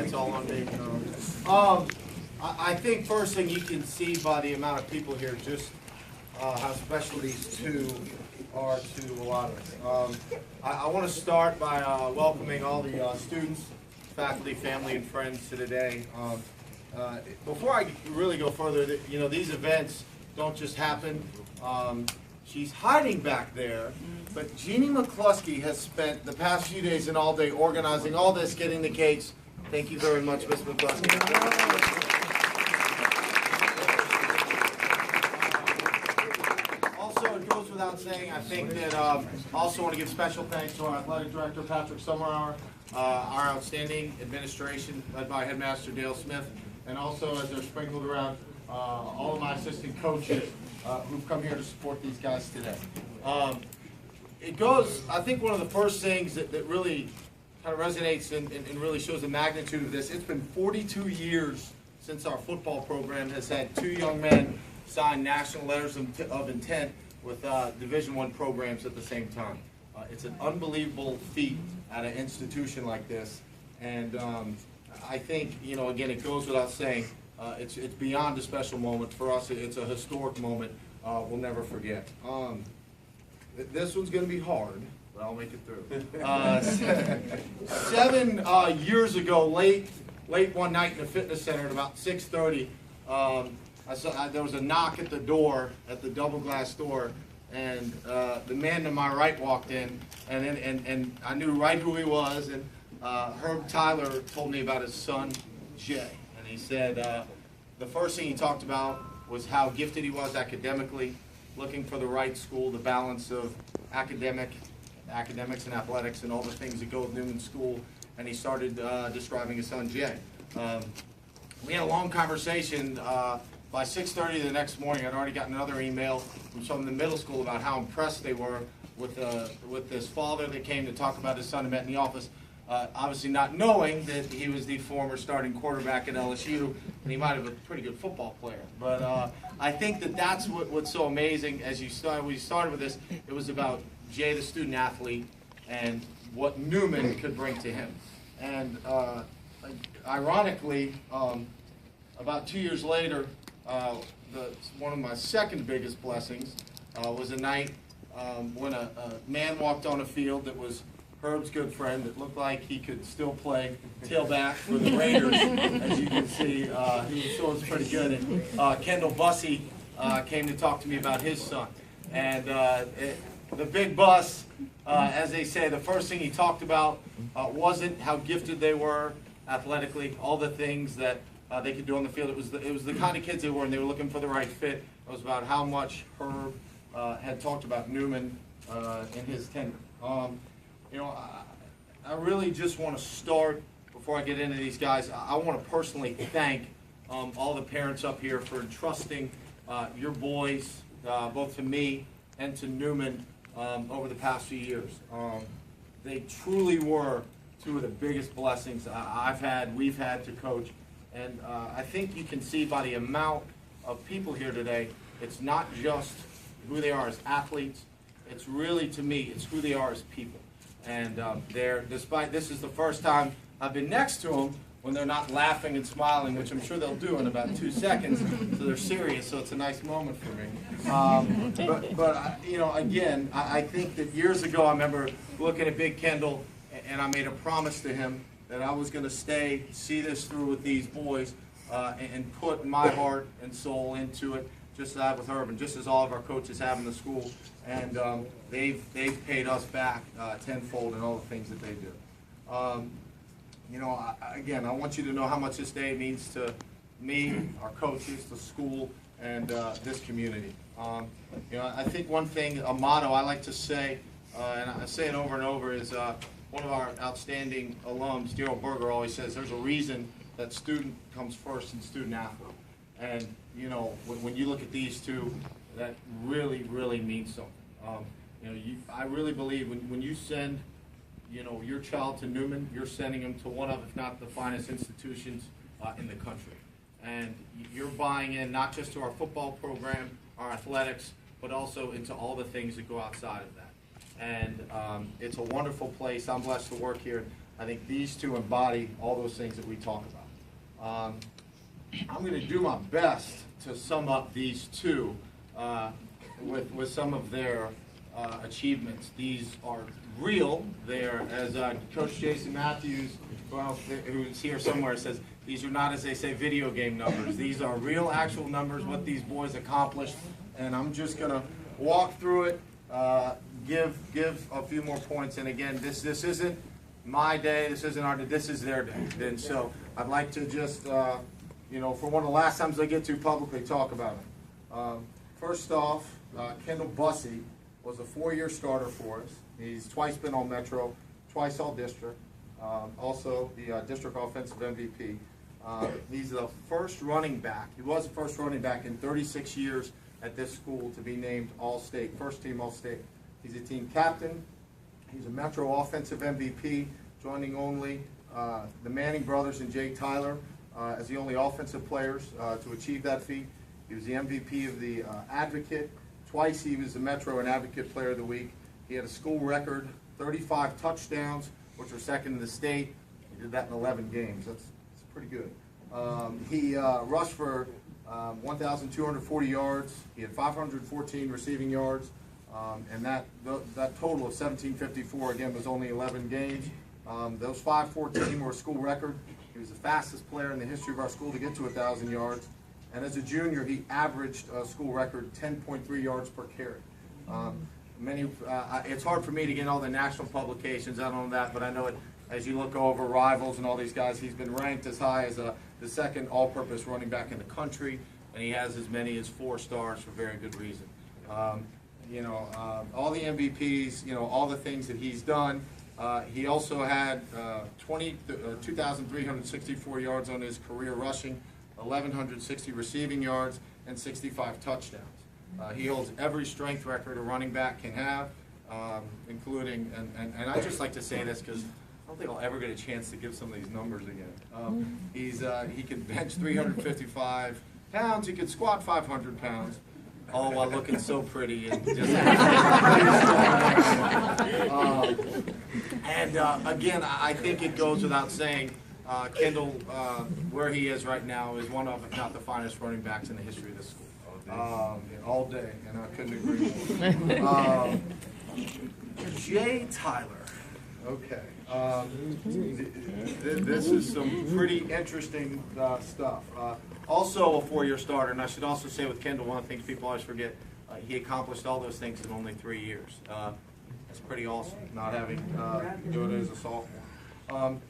it's all on me. I think first thing you can see by the amount of people here, just how special these two are to a lot of us. I want to start by welcoming all the students, faculty, family, and friends to today. Before I really go further, you know, these events don't just happen. She's hiding back there, but Jeannie McCluskey has spent the past few days and all day organizing all this, getting the cakes. Thank you very much, Ms. McCluskey. Also, it goes without saying, I think that I also want to give special thanks to our athletic director, Patrick Summerhour, our outstanding administration, led by Headmaster Dale Smith, and also, as they're sprinkled around, all of my assistant coaches who've come here to support these guys today. I think one of the first things that really kind of resonates and really shows the magnitude of this, it's been 42 years since our football program has had two young men sign national letters of intent with Division I programs at the same time. It's an unbelievable feat at an institution like this, and I think, you know, again, it goes without saying, it's beyond a special moment. For us, it's a historic moment we'll never forget. This one's going to be hard, but I'll make it through. 7 years ago, late one night in the fitness center at about 6:30, there was a knock at the door, at the double glass door, and the man to my right walked in, and I knew right who he was, and Herb Tyler told me about his son, Jay. And he said the first thing he talked about was how gifted he was academically, looking for the right school, the balance of academics and athletics and all the things that go with Newman School. And he started describing his son, Jay. We had a long conversation. By 6:30 the next morning, I'd already gotten another email from some in the middle school about how impressed they were with this father that came to talk about his son and met in the office. Obviously not knowing that he was the former starting quarterback at LSU, and he might have been a pretty good football player. But I think that's what's so amazing. As we started with this, it was about Jay, the student athlete, and what Newman could bring to him. And ironically, about 2 years later, one of my second biggest blessings was a night when a man walked on a field that was Herb's good friend that looked like he could still play tailback for the Raiders. As you can see, he was pretty good. And Kendall Bussey came to talk to me about his son. And the big bus, as they say, the first thing he talked about wasn't how gifted they were athletically, all the things that they could do on the field. It was the kind of kids they were, and they were looking for the right fit. It was about how much Herb had talked about Newman in his tenure. You know, I really just want to start, before I get into these guys, I want to personally thank all the parents up here for entrusting your boys, both to me and to Newman, over the past few years. They truly were two of the biggest blessings we've had to coach. And I think you can see by the amount of people here today, it's not just who they are as athletes, it's really, to me, it's who they are as people. And despite this is the first time I've been next to them when they're not laughing and smiling, which I'm sure they'll do in about 2 seconds, so they're serious, so it's a nice moment for me. But you know, again, I think that years ago I remember looking at Big Kendall, and I made a promise to him that I was going to see this through with these boys, and put my heart and soul into it, just as I have with Herb, and just as all of our coaches have in the school. And they've paid us back tenfold in all the things that they do. You know, again, I want you to know how much this day means to me, our coaches, the school, and this community. You know, I think one thing, a motto I like to say, and I say it over and over, is one of our outstanding alums, Daryl Berger, always says there's a reason that student comes first in student athlete. And, you know, when you look at these two, that really, really means something. You know, I really believe when you send, you know, your child to Newman, you're sending them to one of, if not the finest institutions in the country. And you're buying in not just to our football program, our athletics, but also into all the things that go outside of that. and it's a wonderful place. I'm blessed to work here. I think these two embody all those things that we talk about. I'm going to do my best to sum up these two with some of their achievements. These are real. They're, as Coach Jason Matthews, who's here somewhere, says, these are not, as they say, video game numbers. These are real, actual numbers, what these boys accomplished. And I'm just going to walk through it, give a few more points. And again, this isn't my day, this isn't our day, this is their day. And so I'd like to just, you know, for one of the last times I get to publicly talk about it. First off, Kendall Bussey was a 4-year starter for us. He's twice been all Metro, twice all district, also the district offensive MVP. He's the first running back. He was the first running back in 36 years at this school to be named All-State, first team All-State. He's a team captain. He's a Metro offensive MVP, joining only the Manning brothers and Jay Tyler as the only offensive players to achieve that feat. He was the MVP of the Advocate. Twice he was the Metro and Advocate Player of the Week. He had a school record, 35 touchdowns, which are second in the state. He did that in 11 games. That's pretty good. He rushed for 1,240 yards. He had 514 receiving yards. And that total of 1,754, again, was only 11 games. Those 514 were a school record. He was the fastest player in the history of our school to get to 1,000 yards. And as a junior, he averaged a school record 10.3 yards per carry. It's hard for me to get all the national publications out on that, but I know it, as you look over Rivals and all these guys, he's been ranked as high as the second all-purpose running back in the country, and he has as many as 4 stars for very good reason. You know, all the MVPs, you know, all the things that he's done. He also had 2,364 yards on his career rushing, 1,160 receiving yards, and 65 touchdowns. He holds every strength record a running back can have, including, and I just like to say this because I don't think I'll ever get a chance to give some of these numbers again. He can bench 355 pounds, he can squat 500 pounds, all while looking so pretty and just again, I think it goes without saying, Kendall, where he is right now, is one of, if not the finest running backs in the history of this school. All day, and I couldn't agree more. Jay Tyler. Okay. This is some pretty interesting stuff. Also a 4-year starter, and I should also say with Kendall, one of the things people always forget, he accomplished all those things in only 3 years. That's pretty awesome, not having to do it as a sophomore.